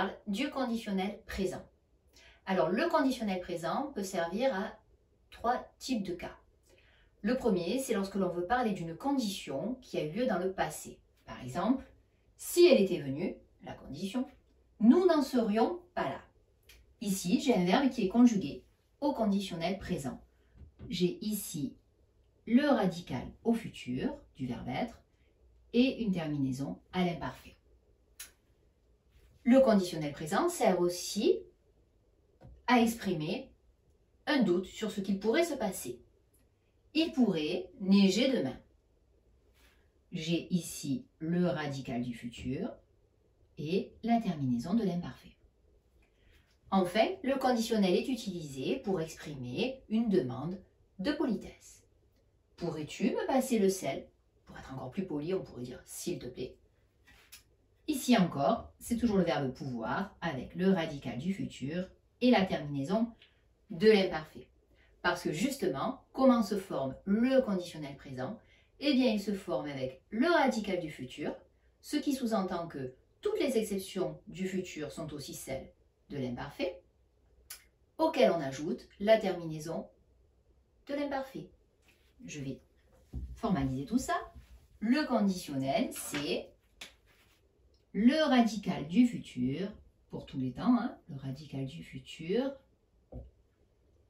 parle du conditionnel présent. Alors, le conditionnel présent peut servir à 3 types de cas. Le premier, c'est lorsque l'on veut parler d'une condition qui a eu lieu dans le passé. Par exemple, si elle était venue, la condition, nous n'en serions pas là. Ici, j'ai un verbe qui est conjugué au conditionnel présent. J'ai ici le radical au futur du verbe être et une terminaison à l'imparfait. Le conditionnel présent sert aussi à exprimer un doute sur ce qu'il pourrait se passer. Il pourrait neiger demain. J'ai ici le radical du futur et la terminaison de l'imparfait. Enfin, le conditionnel est utilisé pour exprimer une demande de politesse. Pourrais-tu me passer le sel? Pour être encore plus poli, on pourrait dire s'il te plaît. Ici encore, c'est toujours le verbe pouvoir avec le radical du futur et la terminaison de l'imparfait. Parce que justement, comment se forme le conditionnel présent? Eh bien, il se forme avec le radical du futur, ce qui sous-entend que toutes les exceptions du futur sont aussi celles de l'imparfait, auquel on ajoute la terminaison de l'imparfait. Je vais formaliser tout ça. Le conditionnel, c'est le radical du futur, pour tous les temps, hein, le radical du futur,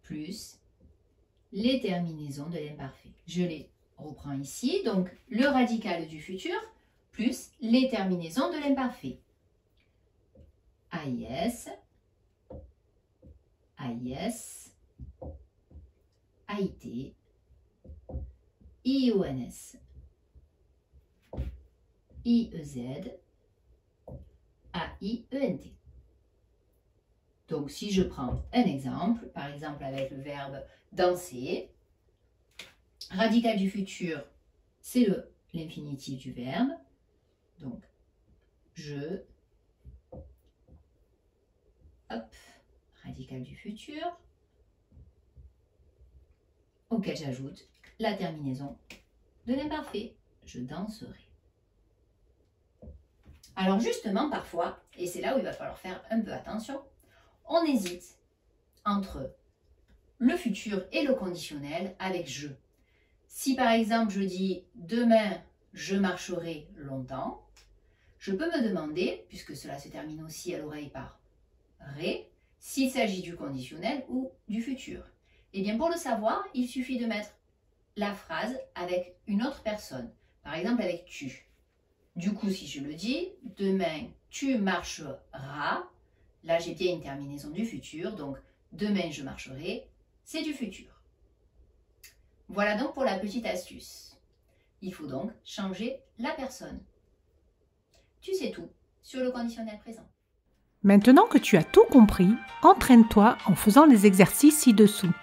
plus les terminaisons de l'imparfait. Je les reprends ici, donc le radical du futur, plus les terminaisons de l'imparfait. AIS, AIS, AIT, IONS, IEZ, AIENT. Donc, si je prends un exemple, par exemple avec le verbe danser, radical du futur, c'est l'infinitif du verbe. Donc, je, hop, radical du futur, auquel j'ajoute la terminaison de l'imparfait. Je danserai. Alors justement, parfois, et c'est là où il va falloir faire un peu attention, on hésite entre le futur et le conditionnel avec je. Si par exemple je dis demain je marcherai longtemps, je peux me demander, puisque cela se termine aussi à l'oreille par ré, s'il s'agit du conditionnel ou du futur. Et bien pour le savoir, il suffit de mettre la phrase avec une autre personne, par exemple avec tu. Du coup, si je le dis, demain tu marcheras, là j'ai bien une terminaison du futur, donc demain je marcherai, c'est du futur. Voilà donc pour la petite astuce. Il faut donc changer la personne. Tu sais tout sur le conditionnel présent. Maintenant que tu as tout compris, entraîne-toi en faisant les exercices ci-dessous.